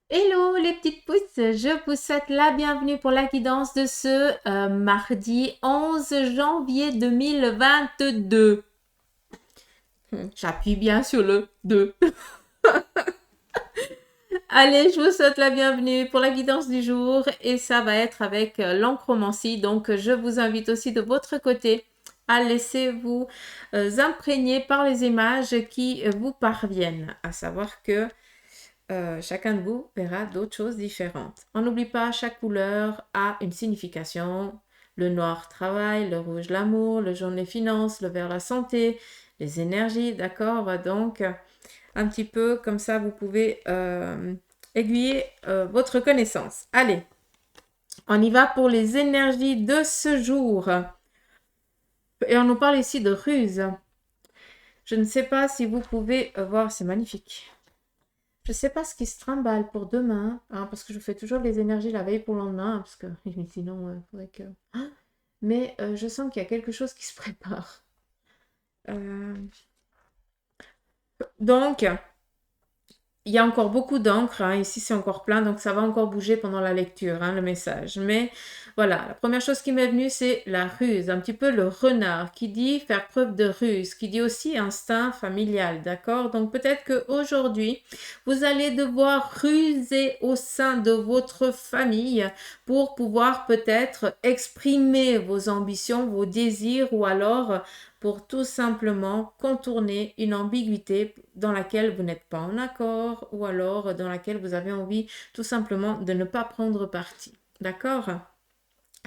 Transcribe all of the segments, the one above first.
Hello les petites pousses, je vous souhaite la bienvenue pour la guidance de ce mardi 11 janvier 2022. J'appuie bien sur le 2. Allez, je vous souhaite la bienvenue pour la guidance du jour et ça va être avec l'encromancie. Donc je vous invite aussi de votre côté à laisser vous imprégner par les images qui vous parviennent. À savoir que chacun de vous verra d'autres choses différentes. On n'oublie pas, chaque couleur a une signification. Le noir travail, le rouge l'amour, le jaune les finances, le vert la santé, les énergies, d'accord. Donc, un petit peu comme ça, vous pouvez aiguiller votre connaissance. Allez, on y va pour les énergies de ce jour. Et on nous parle ici de ruse. Je ne sais pas si vous pouvez voir, c'est magnifique. Je sais pas ce qui se trimballe pour demain, hein, parce que je fais toujours les énergies la veille pour le lendemain, parce que sinon, il faudrait que... Mais je sens qu'il y a quelque chose qui se prépare. Euh, Donc, il y a encore beaucoup d'encre, hein. Ici c'est encore plein, donc ça va encore bouger pendant la lecture, hein, le message. Mais voilà, la première chose qui m'est venue, c'est la ruse, un petit peu le renard, qui dit faire preuve de ruse, qui dit aussi instinct familial, d'accord? Donc peut-être qu'aujourd'hui, vous allez devoir ruser au sein de votre famille pour pouvoir peut-être exprimer vos ambitions, vos désirs, ou alors pour tout simplement contourner une ambiguïté dans laquelle vous n'êtes pas en accord ou alors dans laquelle vous avez envie tout simplement de ne pas prendre parti. D'accord?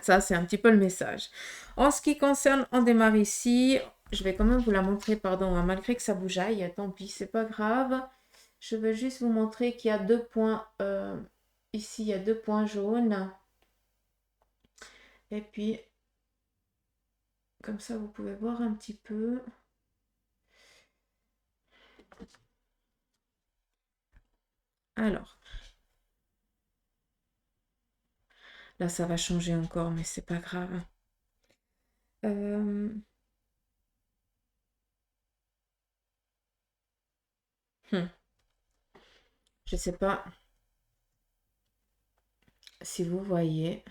Ça, c'est un petit peu le message. En ce qui concerne, on démarre ici. Je vais quand même vous la montrer, pardon, hein, malgré que ça bougeaille. Tant pis, c'est pas grave. Je veux juste vous montrer qu'il y a deux points. Ici, il y a deux points jaunes. Et puis, comme ça, vous pouvez voir un petit peu. Alors, là, ça va changer encore, mais c'est pas grave. Euh, hmm, Je sais pas si vous voyez,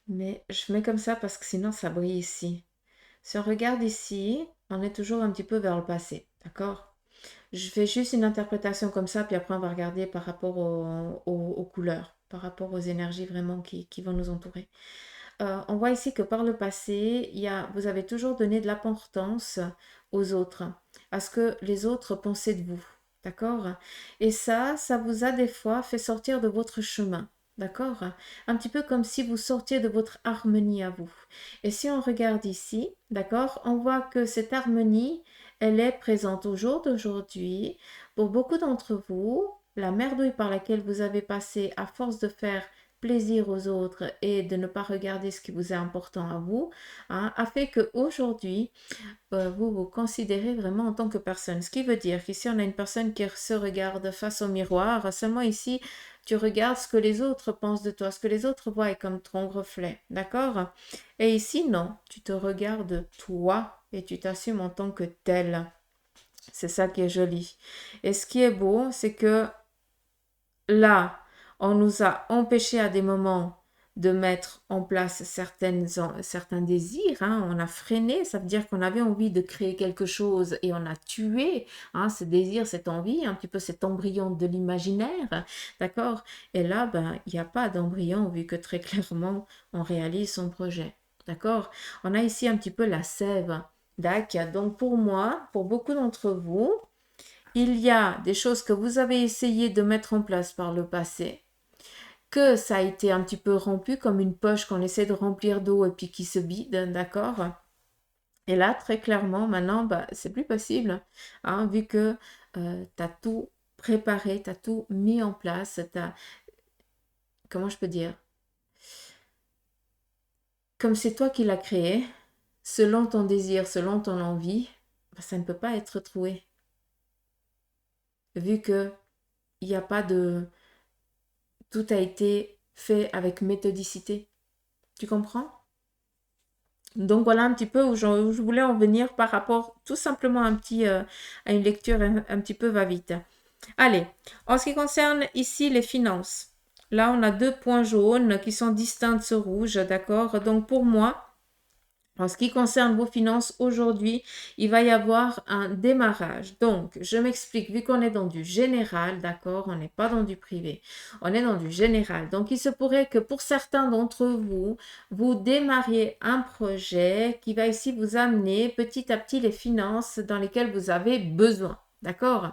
mais je mets comme ça parce que sinon ça brille ici. Si on regarde ici, on est toujours un petit peu vers le passé, d'accord? Je fais juste une interprétation comme ça, puis après on va regarder par rapport aux couleurs, par rapport aux énergies vraiment qui vont nous entourer. On voit ici que par le passé, vous avez toujours donné de l'importance aux autres, à ce que les autres pensaient de vous. D'accord? Et ça vous a des fois fait sortir de votre chemin. D'accord? Un petit peu comme si vous sortiez de votre harmonie à vous. Et si on regarde ici, d'accord, on voit que cette harmonie, elle est présente au jour d'aujourd'hui. Pour beaucoup d'entre vous, la merdouille par laquelle vous avez passé à force de faire plaisir aux autres et de ne pas regarder ce qui vous est important à vous, hein, a fait qu'aujourd'hui, vous vous considérez vraiment en tant que personne. Ce qui veut dire qu'ici, on a une personne qui se regarde face au miroir. Seulement ici, tu regardes ce que les autres pensent de toi, ce que les autres voient comme ton reflet. D'accord? Et ici, non. Tu te regardes toi et tu t'assumes en tant que tel. C'est ça qui est joli. Et ce qui est beau, c'est que là, on nous a empêchés à des moments de mettre en place certains désirs, hein. On a freiné, ça veut dire qu'on avait envie de créer quelque chose et on a tué, hein, ce désir, cette envie, un petit peu cet embryon de l'imaginaire, d'accord? Et là, ben, il n'y a pas d'embryon vu que très clairement, on réalise son projet, d'accord? On a ici un petit peu la sève, d'accord? Donc pour moi, pour beaucoup d'entre vous, il y a des choses que vous avez essayé de mettre en place par le passé, que ça a été un petit peu rompu comme une poche qu'on essaie de remplir d'eau et puis qui se vide, d'accord? Et là, très clairement, maintenant, bah, c'est plus possible, hein, vu que tu as tout préparé, tu as tout mis en place, comment je peux dire? Comme c'est toi qui l'as créé, selon ton désir, selon ton envie, bah, ça ne peut pas être trouvé, vu que il n'y a pas de... Tout a été fait avec méthodicité. Tu comprends? Donc voilà un petit peu où je voulais en venir par rapport tout simplement à une lecture un petit peu va-vite. Allez, en ce qui concerne ici les finances, là on a deux points jaunes qui sont distincts de ce rouge, d'accord? Donc pour moi, en ce qui concerne vos finances, aujourd'hui, il va y avoir un démarrage. Donc, je m'explique, vu qu'on est dans du général, d'accord, on n'est pas dans du privé, on est dans du général. Donc, il se pourrait que pour certains d'entre vous, vous démarriez un projet qui va ici vous amener petit à petit les finances dans lesquelles vous avez besoin, d'accord?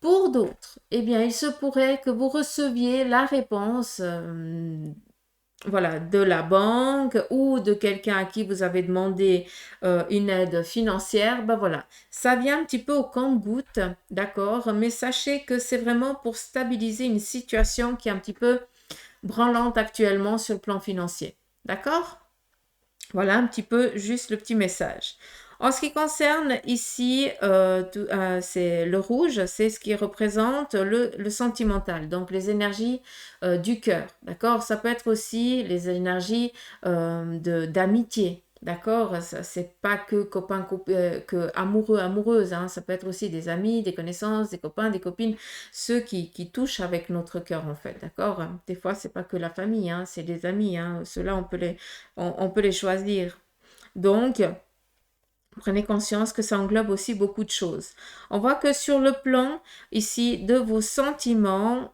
Pour d'autres, eh bien, il se pourrait que vous receviez la réponse voilà, de la banque ou de quelqu'un à qui vous avez demandé une aide financière, ben voilà, ça vient un petit peu au compte-gouttes, d'accord, mais sachez que c'est vraiment pour stabiliser une situation qui est un petit peu branlante actuellement sur le plan financier, d'accord? Voilà un petit peu juste le petit message. En ce qui concerne ici, c'est le rouge, c'est ce qui représente le sentimental, donc les énergies du cœur, d'accord? Ça peut être aussi les énergies d'amitié, d'accord? C'est pas que copains, que amoureux, amoureuses, hein. Ça peut être aussi des amis, des connaissances, des copains, des copines, ceux qui touchent avec notre cœur en fait, d'accord? Des fois, c'est pas que la famille, hein, c'est des amis, hein. Ceux-là, on peut les choisir. Donc, prenez conscience que ça englobe aussi beaucoup de choses. On voit que sur le plan ici de vos sentiments,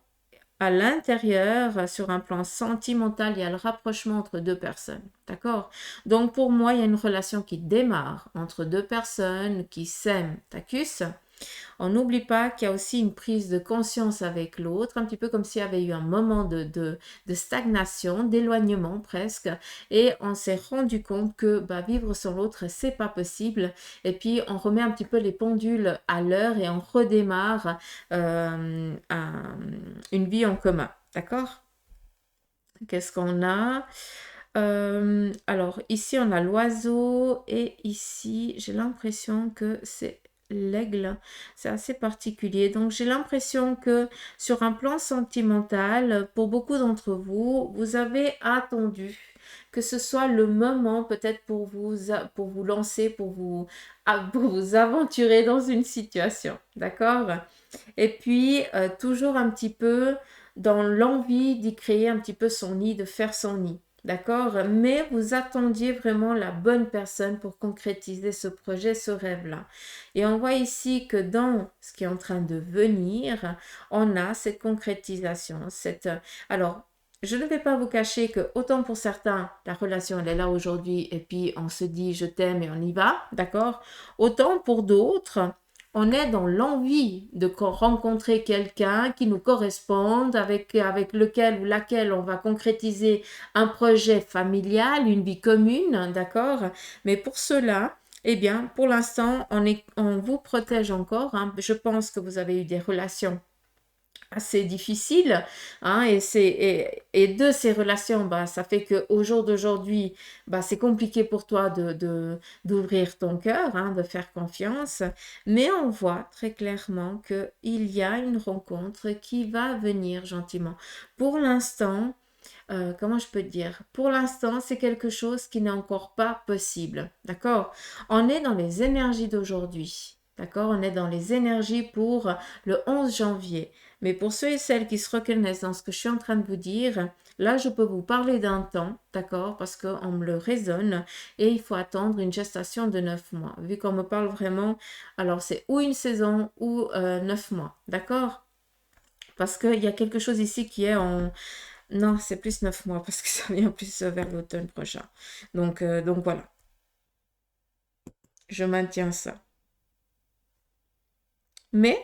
à l'intérieur, sur un plan sentimental, il y a le rapprochement entre deux personnes. D'accord? Donc pour moi, il y a une relation qui démarre entre deux personnes qui s'aiment. Tacus. On n'oublie pas qu'il y a aussi une prise de conscience avec l'autre, un petit peu comme s'il y avait eu un moment de stagnation, d'éloignement presque, et on s'est rendu compte que bah, vivre sans l'autre, c'est pas possible. Et puis on remet un petit peu les pendules à l'heure et on redémarre une vie en commun. D'accord? Qu'est-ce qu'on a? Alors ici on a l'oiseau et ici j'ai l'impression que c'est l'aigle. C'est assez particulier. Donc j'ai l'impression que sur un plan sentimental, pour beaucoup d'entre vous, vous avez attendu que ce soit le moment peut-être pour vous lancer, pour vous aventurer dans une situation. D'accord? Et puis, toujours un petit peu dans l'envie d'y créer un petit peu son nid, de faire son nid. D'accord? Mais vous attendiez vraiment la bonne personne pour concrétiser ce projet, ce rêve-là. Et on voit ici que dans ce qui est en train de venir, on a cette concrétisation. Alors, je ne vais pas vous cacher que autant pour certains, la relation, elle est là aujourd'hui et puis on se dit je t'aime et on y va, d'accord? Autant pour d'autres, on est dans l'envie de rencontrer quelqu'un qui nous corresponde, avec lequel ou laquelle on va concrétiser un projet familial, une vie commune, d'accord? Mais pour cela, eh bien, pour l'instant, on vous protège encore, hein. Je pense que vous avez eu des relations assez difficile, hein, et de ces relations, bah, ça fait qu'au jour d'aujourd'hui, bah, c'est compliqué pour toi d'ouvrir ton cœur, hein, de faire confiance, mais on voit très clairement qu'il y a une rencontre qui va venir gentiment. Pour l'instant, comment je peux te dire? Pour l'instant, c'est quelque chose qui n'est encore pas possible. D'accord? On est dans les énergies d'aujourd'hui. D'accord? On est dans les énergies pour le 11 janvier. Mais pour ceux et celles qui se reconnaissent dans ce que je suis en train de vous dire, là, je peux vous parler d'un temps, d'accord? Parce qu'on me le raisonne et il faut attendre une gestation de 9 mois. Vu qu'on me parle vraiment, alors c'est ou une saison ou 9 mois, d'accord? Parce qu'il y a quelque chose ici qui est en, non, c'est plus 9 mois parce que ça vient plus vers l'automne prochain. Donc voilà, je maintiens ça. Mais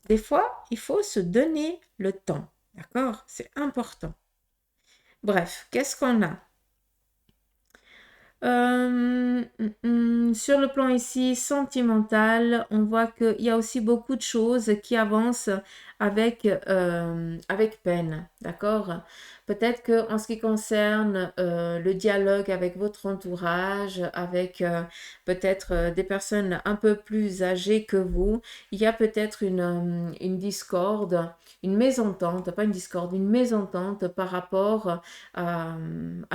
des fois, il faut se donner le temps. D'accord? C'est important. Bref, qu'est-ce qu'on a? Sur le plan ici sentimental, on voit qu'il y a aussi beaucoup de choses qui avancent avec peine, d'accord? Peut-être que en ce qui concerne le dialogue avec votre entourage, avec peut-être des personnes un peu plus âgées que vous, il y a peut-être une discorde, une mésentente, pas une discorde, une mésentente par rapport à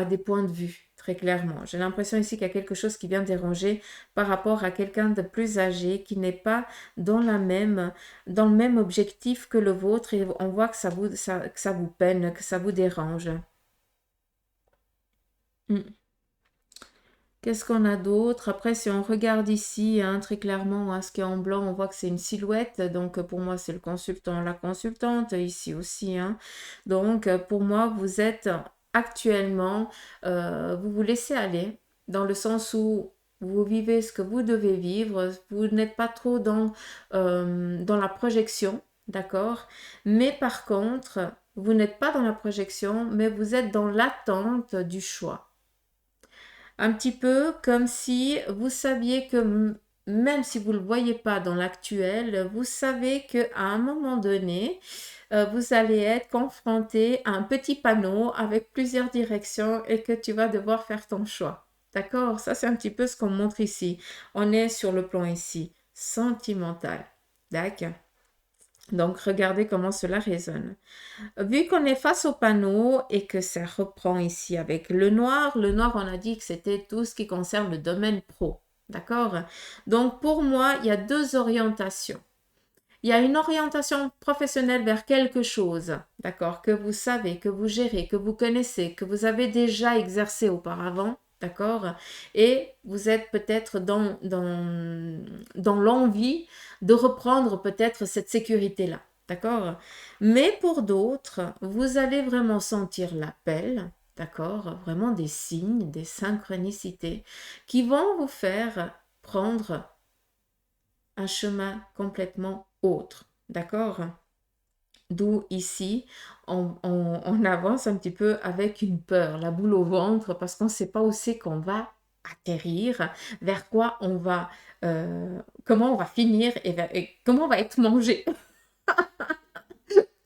des points de vue. très clairement. J'ai l'impression ici qu'il y a quelque chose qui vient déranger par rapport à quelqu'un de plus âgé qui n'est pas dans le même objectif que le vôtre et on voit que que ça vous peine, que ça vous dérange. Hmm. Qu'est-ce qu'on a d'autre? Après, si on regarde ici, hein, très clairement, hein, ce qui est en blanc, on voit que c'est une silhouette. Donc, pour moi, c'est le consultant, la consultante, ici aussi. Hein. Donc, pour moi, vous êtes actuellement, vous vous laissez aller, dans le sens où vous vivez ce que vous devez vivre. Vous n'êtes pas trop dans la projection, d'accord? Mais par contre, vous n'êtes pas dans la projection, mais vous êtes dans l'attente du choix. Un petit peu comme si vous saviez que même si vous ne le voyez pas dans l'actuel, vous savez qu'à un moment donné, vous allez être confronté à un petit panneau avec plusieurs directions et que tu vas devoir faire ton choix. D'accord? Ça, c'est un petit peu ce qu'on montre ici. On est sur le plan ici, sentimental. D'accord? Donc, regardez comment cela résonne. Vu qu'on est face au panneau et que ça reprend ici avec le noir, on a dit que c'était tout ce qui concerne le domaine pro. D'accord? Donc, pour moi, il y a deux orientations. Il y a une orientation professionnelle vers quelque chose, d'accord, que vous savez, que vous gérez, que vous connaissez, que vous avez déjà exercé auparavant, d'accord, et vous êtes peut-être dans l'envie de reprendre peut-être cette sécurité-là, d'accord. Mais pour d'autres, vous allez vraiment sentir l'appel, d'accord, vraiment des signes, des synchronicités qui vont vous faire prendre un chemin complètement autre. D'accord? D'où ici, on avance un petit peu avec une peur, la boule au ventre, parce qu'on ne sait pas où c'est qu'on va atterrir, vers quoi on va, comment on va finir et comment on va être mangé.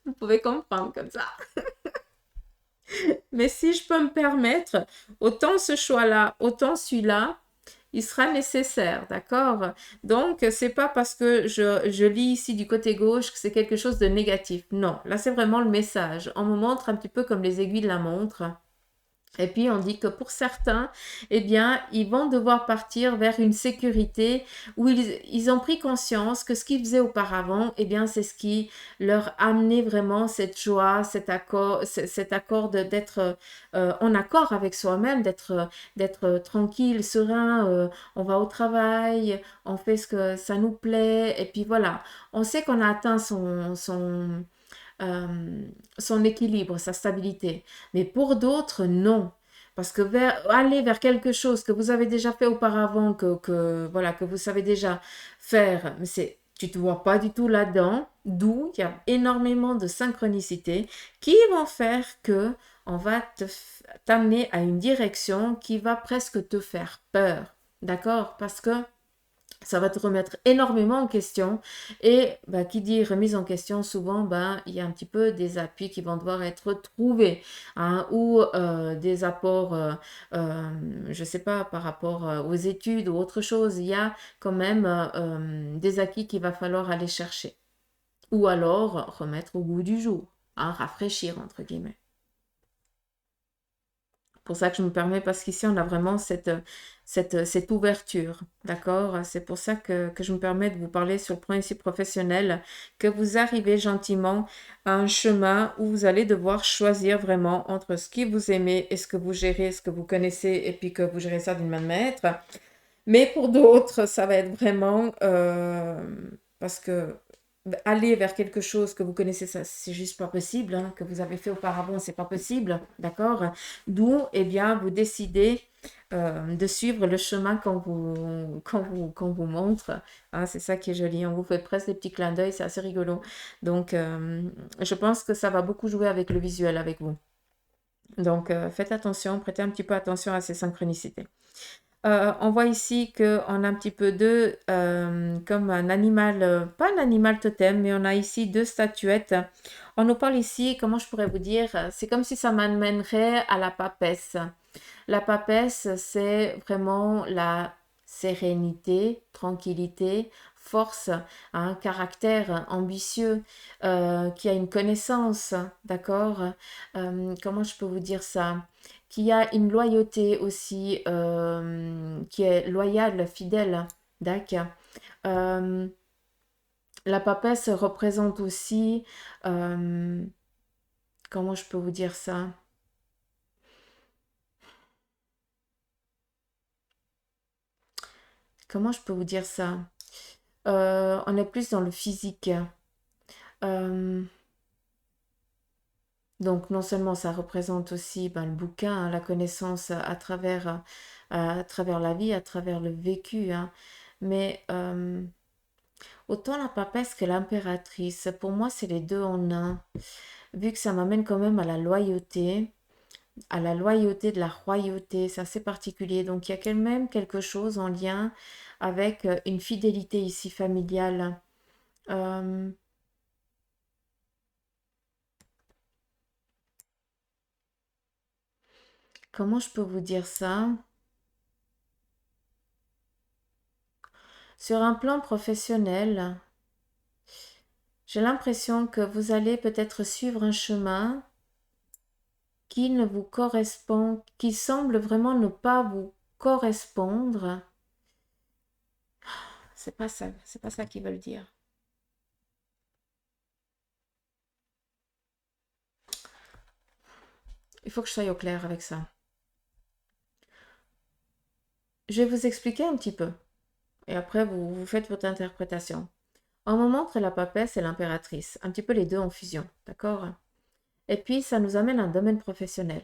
Vous pouvez comprendre comme ça. Mais si je peux me permettre, autant ce choix-là, autant celui-là, il sera nécessaire, d'accord? Donc, c'est pas parce que je lis ici du côté gauche que c'est quelque chose de négatif. Non, là, c'est vraiment le message. On me montre un petit peu comme les aiguilles de la montre. Et puis on dit que pour certains, eh bien, ils vont devoir partir vers une sécurité où ils ont pris conscience que ce qu'ils faisaient auparavant, eh bien, c'est ce qui leur amenait vraiment cette joie, cet accord d'être en accord avec soi-même, d'être tranquille, serein. On va au travail, on fait ce que ça nous plaît, et puis voilà. On sait qu'on a atteint euh, son équilibre, sa stabilité. Mais pour d'autres, non. Parce que aller vers quelque chose que vous avez déjà fait auparavant, voilà, que vous savez déjà faire, mais tu ne te vois pas du tout là-dedans, d'où il y a énormément de synchronicité qui vont faire que on va t'amener à une direction qui va presque te faire peur. D'accord? Parce que ça va te remettre énormément en question et bah, qui dit remise en question, souvent bah, il y a un petit peu des appuis qui vont devoir être trouvés hein, ou des apports, je ne sais pas, par rapport aux études ou autre chose, il y a quand même des acquis qu'il va falloir aller chercher ou alors remettre au goût du jour, hein, rafraîchir entre guillemets. Pour ça que je me permets, parce qu'ici, on a vraiment cette ouverture, d'accord? C'est pour ça que je me permets de vous parler sur le point ici professionnel, que vous arrivez gentiment à un chemin où vous allez devoir choisir vraiment entre ce que vous aimez et ce que vous gérez, ce que vous connaissez, et puis que vous gérez ça d'une main de maître. Mais pour d'autres, ça va être vraiment parce que aller vers quelque chose que vous connaissez, ça, c'est juste pas possible, hein, que vous avez fait auparavant, c'est pas possible, d'accord? D'où, eh bien, vous décidez de suivre le chemin qu'on vous montre. Hein, c'est ça qui est joli. On vous fait presque des petits clins d'œil, c'est assez rigolo. Donc, je pense que ça va beaucoup jouer avec le visuel avec vous. Donc, faites attention, prêtez un petit peu attention à ces synchronicités. On voit ici qu'on a un petit peu comme un animal, pas un animal totem, mais on a ici deux statuettes. On nous parle ici, comment je pourrais vous dire, c'est comme si ça m'amènerait à la papesse. La papesse, c'est vraiment la sérénité, tranquillité, force, un caractère ambitieux, qui a une connaissance, d'accord? Comment je peux vous dire ça? qu'il y a une loyauté aussi, qui est loyale, fidèle. D'accord. Euh, la papesse représente aussi, euh, comment je peux vous dire ça? Comment je peux vous dire ça? On est plus dans le physique. Euh, donc non seulement ça représente aussi ben, le bouquin, hein, la connaissance à travers la vie, à travers le vécu, hein, mais autant la papesse que l'impératrice, pour moi c'est les deux en un, vu que ça m'amène quand même à la loyauté de la royauté, c'est assez particulier. Donc il y a quand même quelque chose en lien avec une fidélité ici familiale. Euh, comment je peux vous dire ça? Sur un plan professionnel, j'ai l'impression que vous allez peut-être suivre un chemin qui ne vous correspond, qui semble vraiment ne pas vous correspondre. C'est pas ça qu'ils veulent dire. Il faut que je sois au clair avec ça. Je vais vous expliquer un petit peu. Et après, vous faites votre interprétation. On me montre la papesse et l'impératrice, un petit peu les deux en fusion, d'accord? Et puis, ça nous amène à un domaine professionnel.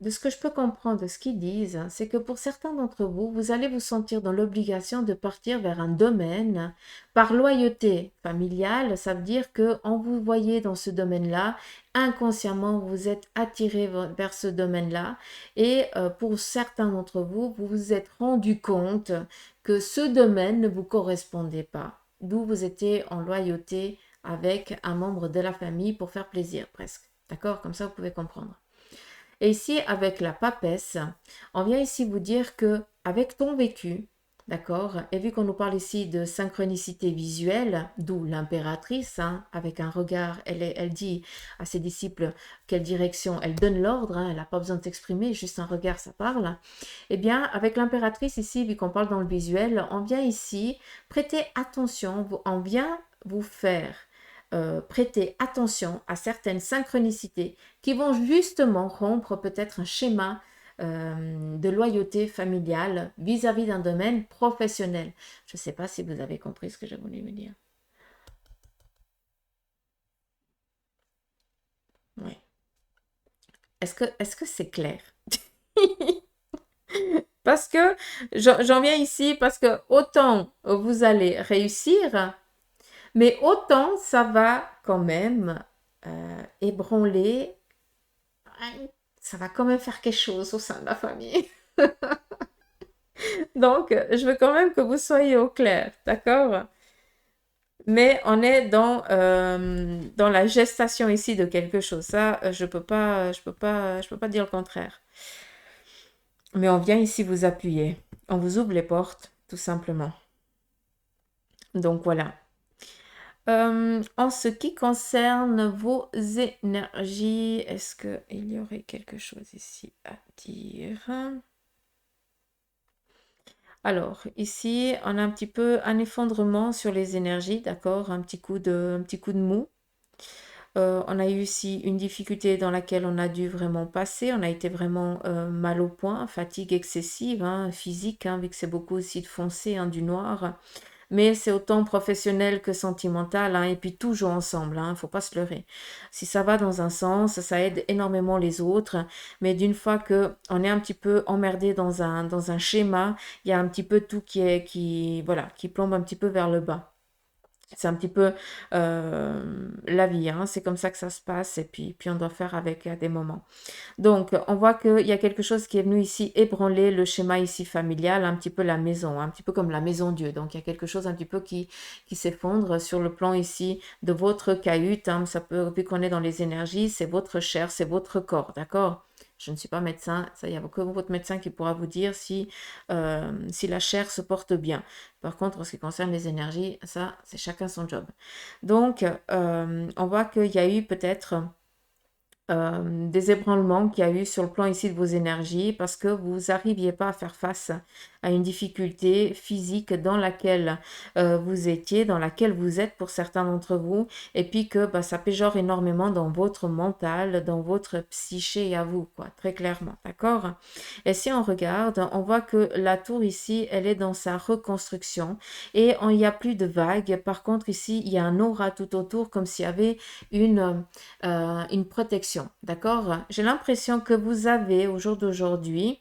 De ce que je peux comprendre de ce qu'ils disent, c'est que pour certains d'entre vous, vous allez vous sentir dans l'obligation de partir vers un domaine par loyauté familiale. Ça veut dire que en vous voyez dans ce domaine-là, inconsciemment, vous êtes attiré vers ce domaine-là. Et pour certains d'entre vous, vous vous êtes rendu compte que ce domaine ne vous correspondait pas. D'où vous étiez en loyauté avec un membre de la famille pour faire plaisir, presque. D'accord? Comme ça, vous pouvez comprendre. Et ici, avec la papesse, on vient ici vous dire que avec ton vécu, d'accord, et vu qu'on nous parle ici de synchronicité visuelle, d'où l'impératrice, hein, avec un regard, elle dit à ses disciples quelle direction, elle donne l'ordre, hein, elle n'a pas besoin de s'exprimer, juste un regard, ça parle. Eh bien, avec l'impératrice ici, vu qu'on parle dans le visuel, on vient ici prêter attention, on vient vous faire prêter attention à certaines synchronicités qui vont justement rompre peut-être un schéma de loyauté familiale vis-à-vis d'un domaine professionnel. Je ne sais pas si vous avez compris ce que j'ai voulu me dire. Oui. Est-ce que c'est clair? Parce que j'en viens ici parce que autant vous allez réussir, mais autant ça va quand même ébranler, ça va quand même faire quelque chose au sein de la famille. Donc, je veux quand même que vous soyez au clair, d'accord? Mais on est dans la gestation ici de quelque chose. Ça, je peux pas dire le contraire. Mais on vient ici vous appuyer. On vous ouvre les portes, tout simplement. Donc voilà. En ce qui concerne vos énergies, est-ce qu'il y aurait quelque chose ici à dire? Alors, ici, on a un petit peu un effondrement sur les énergies, d'accord? Un petit coup de mou. On a eu ici une difficulté dans laquelle on a dû vraiment passer. On a été vraiment mal au point, fatigue excessive, hein, physique, hein, vu que c'est beaucoup aussi de foncé, hein, du noir. Mais c'est autant professionnel que sentimental, hein, et puis tout joue ensemble, hein, faut pas se leurrer. Si ça va dans un sens, ça aide énormément les autres, mais d'une fois que on est un petit peu emmerdé dans un schéma, il y a un petit peu tout voilà, qui plombe un petit peu vers le bas. C'est un petit peu la vie, hein, c'est comme ça que ça se passe, et puis on doit faire avec à des moments. Donc, on voit qu'il y a quelque chose qui est venu ici ébranler le schéma ici familial, un petit peu la maison, un petit peu comme la maison Dieu. Donc, il y a quelque chose un petit peu qui s'effondre sur le plan ici de votre cahute, hein. Ça peut, vu qu'on est dans les énergies, c'est votre chair, c'est votre corps, d'accord? Je ne suis pas médecin, ça, il n'y a que votre médecin qui pourra vous dire si la chair se porte bien. Par contre, en ce qui concerne les énergies, ça, c'est chacun son job. Donc, on voit qu'il y a eu peut-être des ébranlements qu'il y a eu sur le plan ici de vos énergies parce que vous n'arriviez pas à faire face à une difficulté physique dans laquelle vous étiez, dans laquelle vous êtes pour certains d'entre vous, et puis que bah, ça péjore énormément dans votre mental, dans votre psyché à vous, quoi, très clairement, d'accord? Et si on regarde, on voit que la tour ici, elle est dans sa reconstruction et il n'y a plus de vagues. Par contre, ici, il y a un aura tout autour, comme s'il y avait une protection, d'accord? J'ai l'impression que vous avez au jour d'aujourd'hui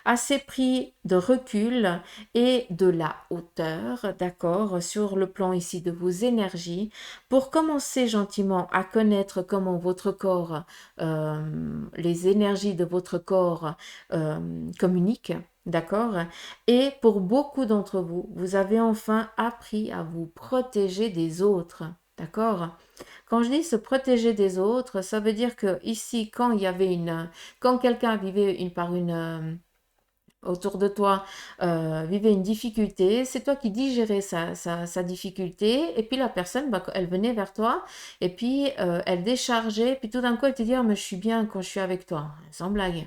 assez pris de recul et de la hauteur, d'accord, sur le plan ici de vos énergies, pour commencer gentiment à connaître comment votre corps, les énergies de votre corps communiquent. D'accord? Et pour beaucoup d'entre vous, vous avez enfin appris à vous protéger des autres. D'accord? Quand je dis se protéger des autres, ça veut dire que ici, quand il y avait quand quelqu'un vivait autour de toi, vivait une difficulté, c'est toi qui digérais sa difficulté, et puis la personne, bah, elle venait vers toi, et puis elle déchargeait, puis tout d'un coup, elle te dit, ah, mais je suis bien quand je suis avec toi, sans blague.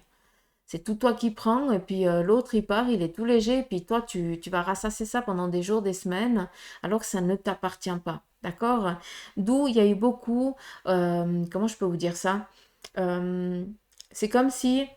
C'est tout toi qui prends, et puis l'autre, il part, il est tout léger, et puis toi, tu vas rassasser ça pendant des jours, des semaines, alors que ça ne t'appartient pas. D'accord? D'où il y a eu beaucoup, comment je peux vous dire ça? Euh, c'est comme si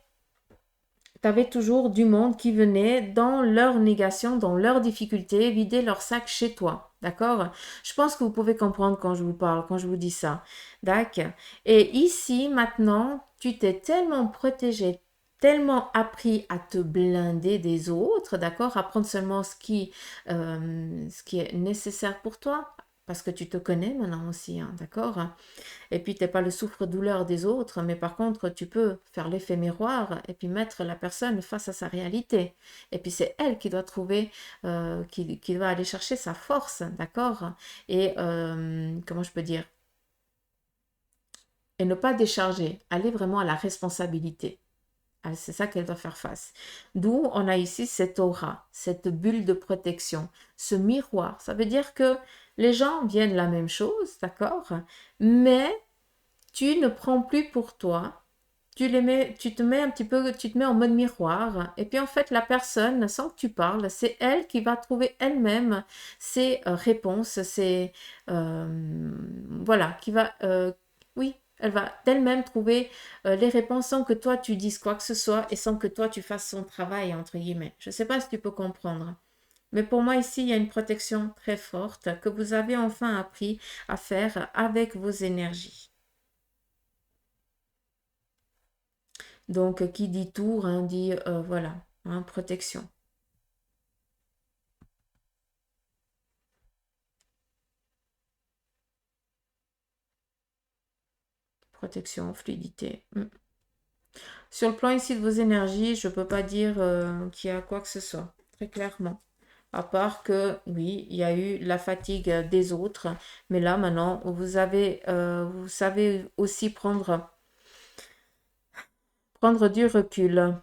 tu avais toujours du monde qui venait dans leur négation, dans leur difficulté, vider leur sac chez toi. D'accord? Je pense que vous pouvez comprendre quand je vous parle, quand je vous dis ça. D'accord? Et ici, maintenant, tu t'es tellement protégé, tellement appris à te blinder des autres, d'accord? À prendre seulement ce qui est nécessaire pour toi, parce que tu te connais maintenant aussi, hein, d'accord? Et puis, tu n'es pas le souffre-douleur des autres, mais par contre, tu peux faire l'effet miroir et puis mettre la personne face à sa réalité. Et puis, c'est elle qui doit trouver, qui doit aller chercher sa force, d'accord? Et comment je peux dire? Et ne pas décharger, aller vraiment à la responsabilité. Ah, c'est ça qu'elle doit faire face. D'où on a ici cette aura, cette bulle de protection, ce miroir. Ça veut dire que les gens viennent la même chose, d'accord? Mais tu ne prends plus pour toi, tu te mets un petit peu, tu te mets en mode miroir, et puis en fait la personne, sans que tu parles, c'est elle qui va trouver elle-même ses réponses, voilà, oui, elle va d'elle-même trouver les réponses sans que toi tu dises quoi que ce soit et sans que toi tu fasses son travail entre guillemets. Je ne sais pas si tu peux comprendre. Mais pour moi, ici, il y a une protection très forte que vous avez enfin appris à faire avec vos énergies. Donc, qui dit tour, hein, dit voilà, hein, protection. Protection, fluidité. Mm. Sur le plan ici de vos énergies, je ne peux pas dire qu'il y a quoi que ce soit, très clairement. À part que, oui, il y a eu la fatigue des autres, mais là, maintenant, vous savez aussi prendre du recul.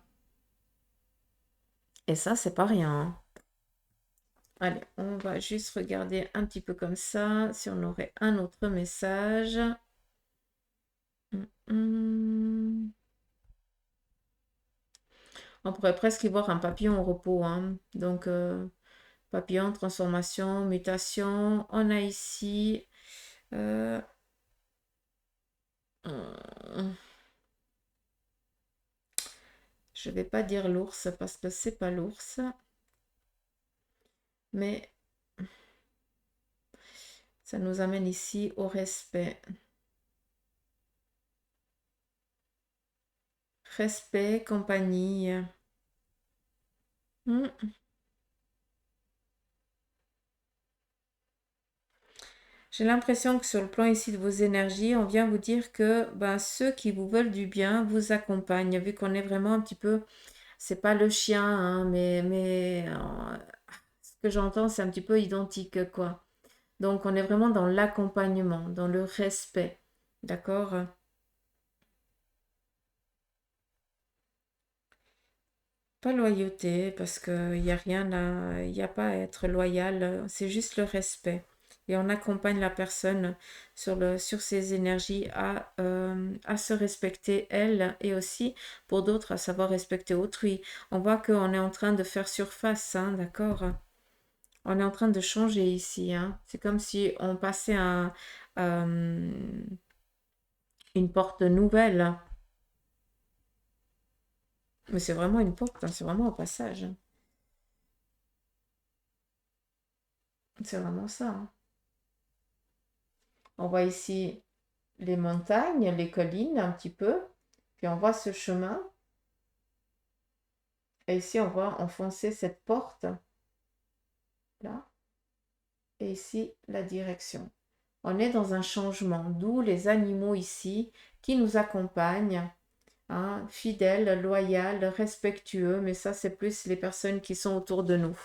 Et ça, c'est pas rien, hein. Allez, on va juste regarder un petit peu comme ça, si on aurait un autre message. Hum. On pourrait presque y voir un papillon au repos, hein. Donc, papillon, transformation, mutation. On a ici... euh, euh, je ne vais pas dire l'ours parce que c'est pas l'ours, mais ça nous amène ici au respect. Respect, compagnie. Hmm. J'ai l'impression que sur le plan ici de vos énergies, on vient vous dire que ben, ceux qui vous veulent du bien vous accompagnent, vu qu'on est vraiment un petit peu, c'est pas le chien, hein, mais ce que j'entends, c'est un petit peu identique, quoi. Donc, on est vraiment dans l'accompagnement, dans le respect, d'accord? Pas loyauté, parce qu'il n'y a rien à, il n'y a pas à être loyal, c'est juste le respect. Et on accompagne la personne sur ses énergies à se respecter elle et aussi pour d'autres à savoir respecter autrui. On voit qu'on est en train de faire surface, hein, d'accord? On est en train de changer ici, hein. C'est comme si on passait une porte nouvelle. Mais c'est vraiment une porte, hein, c'est vraiment un passage, hein. C'est vraiment ça, hein. On voit ici les montagnes, les collines un petit peu. Puis on voit ce chemin. Et ici, on voit enfoncer cette porte là. Et ici, la direction. On est dans un changement, d'où les animaux ici qui nous accompagnent, hein, fidèles, loyaux, respectueux. Mais ça, c'est plus les personnes qui sont autour de nous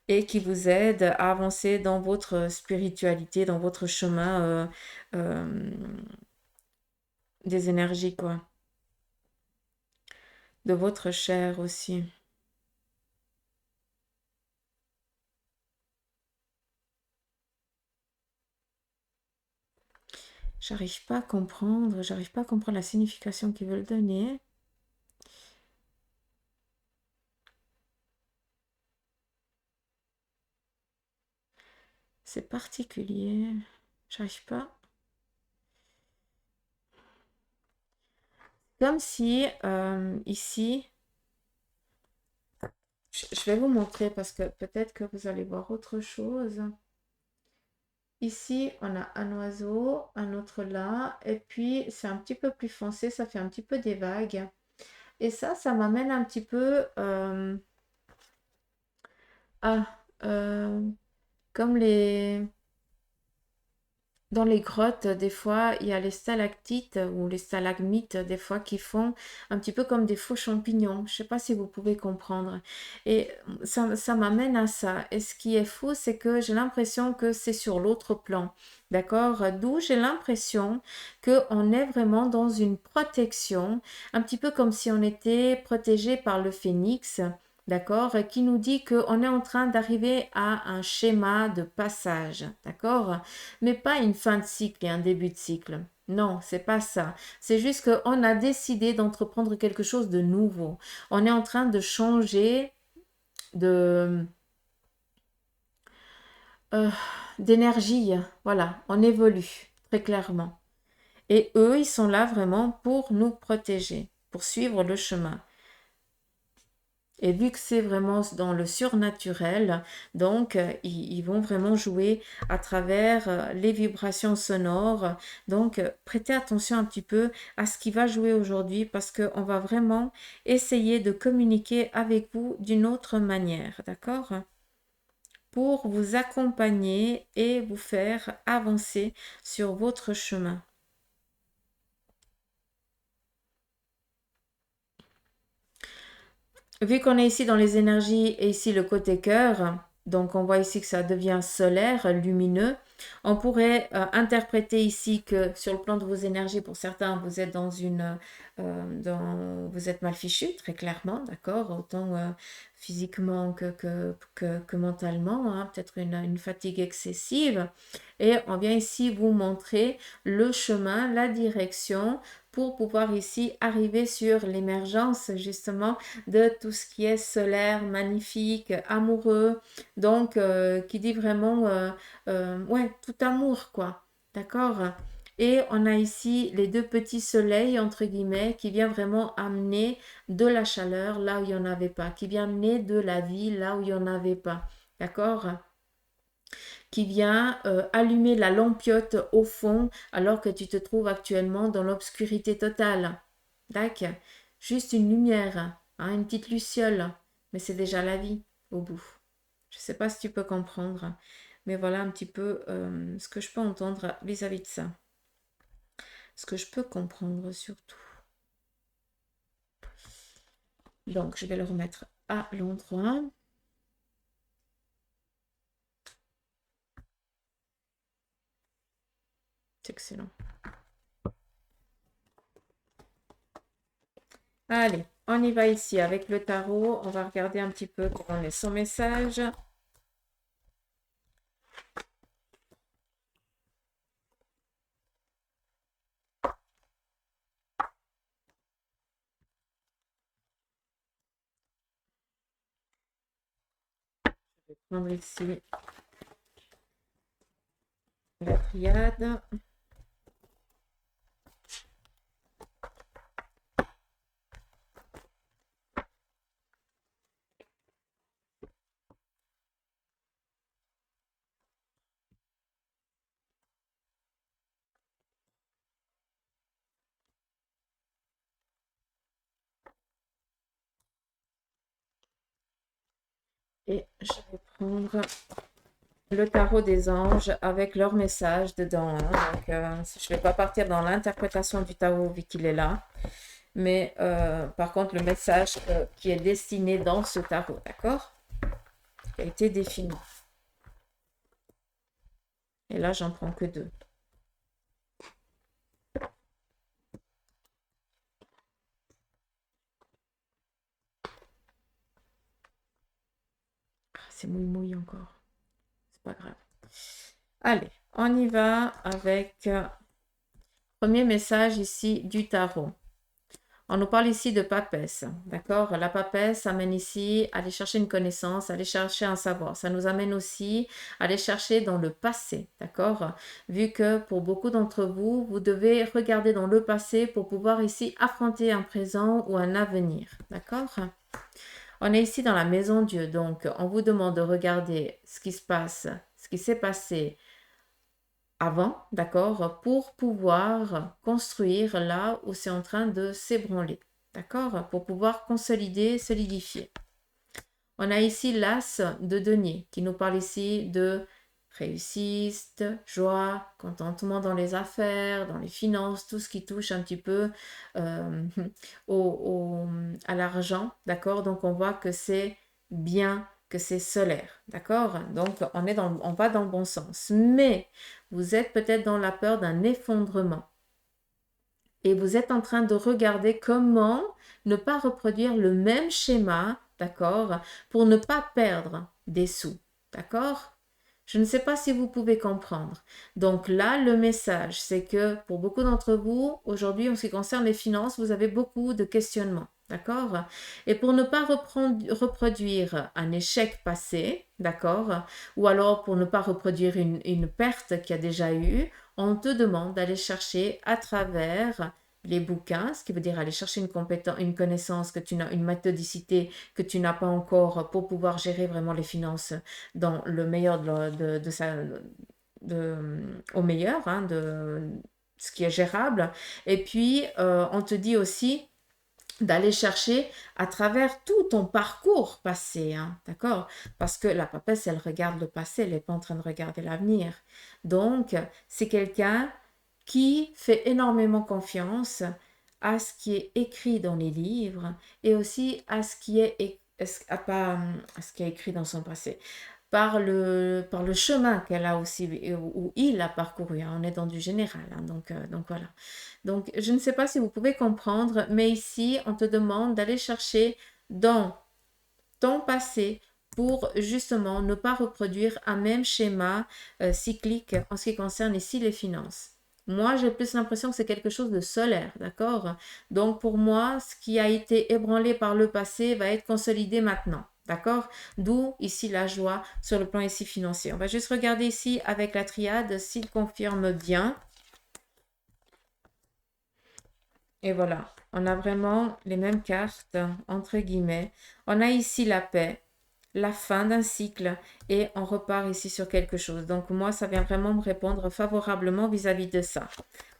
et qui vous aident à avancer dans votre spiritualité, dans votre chemin euh, des énergies, quoi. De votre chair aussi. J'arrive pas à comprendre, j'arrive pas à comprendre la signification qu'ils veulent donner. C'est particulier. J'arrive pas. Comme si ici, je vais vous montrer parce que peut-être que vous allez voir autre chose. Ici, on a un oiseau, un autre là, et puis c'est un petit peu plus foncé, ça fait un petit peu des vagues. Et ça m'amène un petit peu à comme dans les grottes, des fois, il y a les stalactites ou les stalagmites, des fois, qui font un petit peu comme des faux champignons. Je ne sais pas si vous pouvez comprendre. Et ça m'amène à ça. Et ce qui est fou, c'est que j'ai l'impression que c'est sur l'autre plan. D'accord? D'où j'ai l'impression qu'on est vraiment dans une protection, un petit peu comme si on était protégé par le phénix. D'accord, qui nous dit qu'on est en train d'arriver à un schéma de passage, d'accord, mais pas une fin de cycle et un début de cycle. Non, c'est pas ça. C'est juste qu'on a décidé d'entreprendre quelque chose de nouveau. On est en train de changer de euh, d'énergie. Voilà, on évolue très clairement. Et eux, ils sont là vraiment pour nous protéger, pour suivre le chemin. Et vu que c'est vraiment dans le surnaturel, donc ils vont vraiment jouer à travers les vibrations sonores. Donc prêtez attention un petit peu à ce qui va jouer aujourd'hui parce qu'on va vraiment essayer de communiquer avec vous d'une autre manière, d'accord? Pour vous accompagner et vous faire avancer sur votre chemin. Vu qu'on est ici dans les énergies et ici le côté cœur, donc on voit ici que ça devient solaire, lumineux, on pourrait interpréter ici que sur le plan de vos énergies, pour certains, vous êtes vous êtes mal fichu, très clairement, d'accord, autant physiquement que mentalement, hein, peut-être une fatigue excessive. Et on vient ici vous montrer le chemin, la direction pour pouvoir ici arriver sur l'émergence justement de tout ce qui est solaire, magnifique, amoureux, donc qui dit vraiment, ouais, tout amour, quoi, d'accord? Et on a ici les deux petits soleils, entre guillemets, qui vient vraiment amener de la chaleur là où il n'y en avait pas, qui vient amener de la vie là où il n'y en avait pas, d'accord? Qui vient allumer la lampiote au fond alors que tu te trouves actuellement dans l'obscurité totale. D'accord? Juste une lumière, hein, une petite luciole, mais c'est déjà la vie au bout. Je ne sais pas si tu peux comprendre, mais voilà un petit peu ce que je peux entendre vis-à-vis de ça. Ce que je peux comprendre surtout. Donc, je vais le remettre à l'endroit. C'est excellent. Allez, on y va ici avec le tarot. On va regarder un petit peu comment est son message. vais prendre ici la triade. Et je vais prendre le tarot des anges avec leur message dedans, hein. Donc, je ne vais pas partir dans l'interprétation du tarot vu qu'il est là. Mais par contre, le message qui est destiné dans ce tarot, d'accord? Qui a été défini. Et là, j'en prends que deux. Ah, c'est mouille encore. C'est pas grave. Allez, on y va avec premier message ici du tarot. On nous parle ici de papesse, d'accord? La papesse amène ici à aller chercher une connaissance, à aller chercher un savoir. Ça nous amène aussi à aller chercher dans le passé, d'accord? Vu que pour beaucoup d'entre vous, vous devez regarder dans le passé pour pouvoir ici affronter un présent ou un avenir, d'accord? On est ici dans la maison Dieu, donc on vous demande de regarder ce qui se passe, ce qui s'est passé avant, d'accord, pour pouvoir construire là où c'est en train de s'ébranler, d'accord, pour pouvoir consolider, solidifier. On a ici l'as de denier qui nous parle ici de réussite, joie, contentement dans les affaires, dans les finances, tout ce qui touche un petit peu euh, à l'argent, d'accord? Donc on voit que c'est bien, que c'est solaire, d'accord? Donc on va dans le bon sens. Mais vous êtes peut-être dans la peur d'un effondrement. Et vous êtes en train de regarder comment ne pas reproduire le même schéma, d'accord, pour ne pas perdre des sous, d'accord? Je ne sais pas si vous pouvez comprendre. Donc là, le message, c'est que pour beaucoup d'entre vous, aujourd'hui, en ce qui concerne les finances, vous avez beaucoup de questionnements. D'accord? Et pour ne pas reproduire un échec passé, d'accord? Ou alors pour ne pas reproduire une perte qu'il y a déjà eu, on te demande d'aller chercher à travers les bouquins, ce qui veut dire aller chercher une compétence, une connaissance que tu n'as, une méthodicité que tu n'as pas encore pour pouvoir gérer vraiment les finances dans le meilleur au meilleur, hein, de ce qui est gérable. Et puis, on te dit aussi d'aller chercher à travers tout ton parcours passé, hein, d'accord? Parce que la papesse, elle regarde le passé, elle n'est pas en train de regarder l'avenir. Donc, c'est quelqu'un qui fait énormément confiance à ce qui est écrit dans les livres et aussi à ce qui est, à ce qui est écrit dans son passé par le chemin qu'elle a aussi, où il a parcouru, hein. On est dans du général, hein, donc voilà. Donc, je ne sais pas si vous pouvez comprendre, mais ici, on te demande d'aller chercher dans ton passé pour justement ne pas reproduire un même schéma cyclique en ce qui concerne ici les finances. Moi, j'ai plus l'impression que c'est quelque chose de solaire, d'accord? Donc, pour moi, ce qui a été ébranlé par le passé va être consolidé maintenant. D'accord? D'où ici la joie sur le plan ici financier. On va juste regarder ici avec la triade s'il confirme bien. Et voilà, on a vraiment les mêmes cartes, entre guillemets. On a ici la paix, la fin d'un cycle et on repart ici sur quelque chose. Donc moi, ça vient vraiment me répondre favorablement vis-à-vis de ça.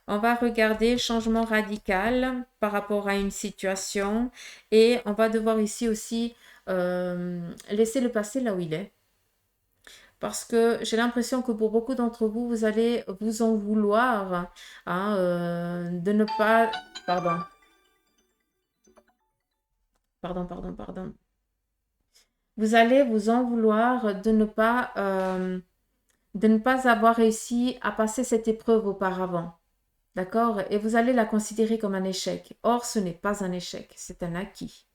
On va regarder changement radical par rapport à une situation et on va devoir ici aussi laisser le passé là où il est. Parce que j'ai l'impression que pour beaucoup d'entre vous, vous allez vous en vouloir, hein, de ne pas... Pardon. Pardon. Vous allez vous en vouloir de ne pas avoir réussi à passer cette épreuve auparavant. D'accord? Et vous allez la considérer comme un échec. Or, ce n'est pas un échec, c'est un acquis.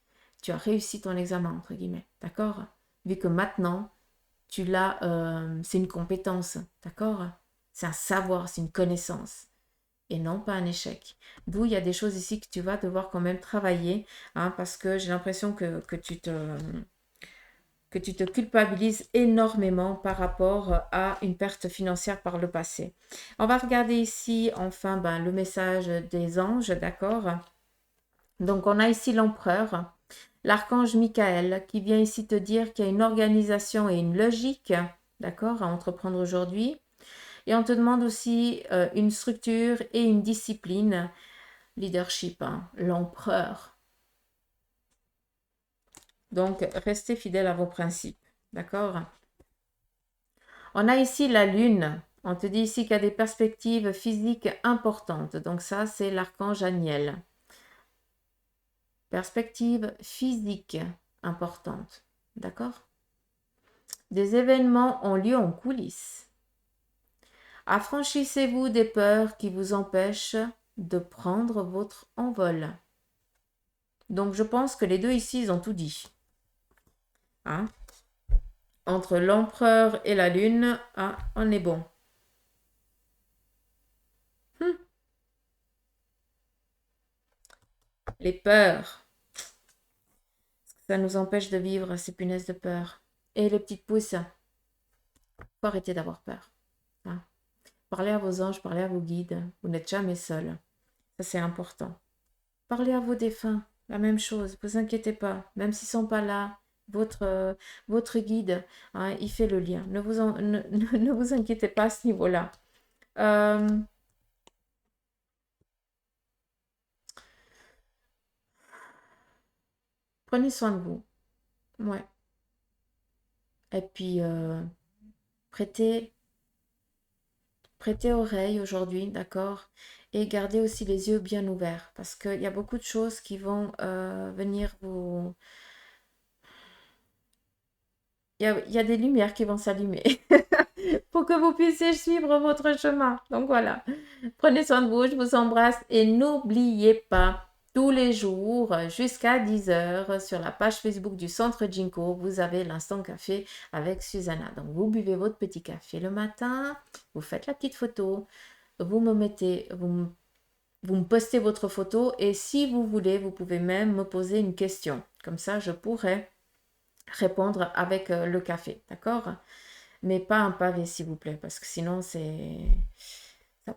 Tu as réussi ton examen, entre guillemets. D'accord? Vu que maintenant, tu l'as, c'est une compétence. D'accord? C'est un savoir, c'est une connaissance. Et non pas un échec. D'où il y a des choses ici que tu vas devoir quand même travailler, hein, parce que j'ai l'impression que que tu te culpabilises énormément par rapport à une perte financière par le passé. On va regarder ici, enfin, ben, le message des anges, d'accord? Donc, on a ici l'empereur, l'archange Michael, qui vient ici te dire qu'il y a une organisation et une logique, d'accord, à entreprendre aujourd'hui. Et on te demande aussi une structure et une discipline, leadership, hein, l'empereur. Donc, restez fidèle à vos principes, d'accord? On a ici la lune. On te dit ici qu'il y a des perspectives physiques importantes. Donc ça, c'est l'archange Aniel. Perspectives physiques importantes. D'accord? Des événements ont lieu en coulisses. Affranchissez-vous des peurs qui vous empêchent de prendre votre envol. Donc je pense que les deux ici, ils ont tout dit. Hein? Entre l'empereur et la lune, ah, on est bon. Les peurs. Ça nous empêche de vivre ces punaises de peur. Et les petites pousses, faut arrêter d'avoir peur. Hein. Parlez à vos anges, parlez à vos guides. Vous n'êtes jamais seul. Ça, c'est important. Parlez à vos défunts. La même chose. Ne vous inquiétez pas. Même s'ils ne sont pas là, votre guide, hein, il fait le lien. Ne vous inquiétez pas à ce niveau-là. Euh, prenez soin de vous. Ouais. Et puis, prêtez Prêtez oreille aujourd'hui, d'accord? Et gardez aussi les yeux bien ouverts parce qu'il y a beaucoup de choses qui vont venir vous... Il y a des lumières qui vont s'allumer pour que vous puissiez suivre votre chemin. Donc voilà, prenez soin de vous, je vous embrasse et n'oubliez pas, tous les jours jusqu'à 10 heures sur la page Facebook du Centre Jinko, vous avez l'instant café avec Susanna. Donc vous buvez votre petit café le matin, vous faites la petite photo, vous me mettez, vous me postez votre photo et si vous voulez, vous pouvez même me poser une question. Comme ça, je pourrai répondre avec le café, d'accord? Mais pas un pavé, s'il vous plaît, parce que sinon, ça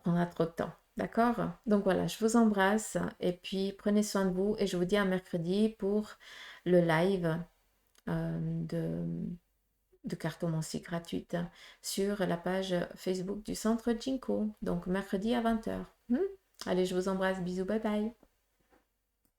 prendra trop de temps. D'accord? Donc voilà, je vous embrasse et puis prenez soin de vous et je vous dis à mercredi pour le live de cartomancie gratuite sur la page Facebook du Centre Jinko. Donc mercredi à 20 h. Allez, je vous embrasse. Bisous, bye bye.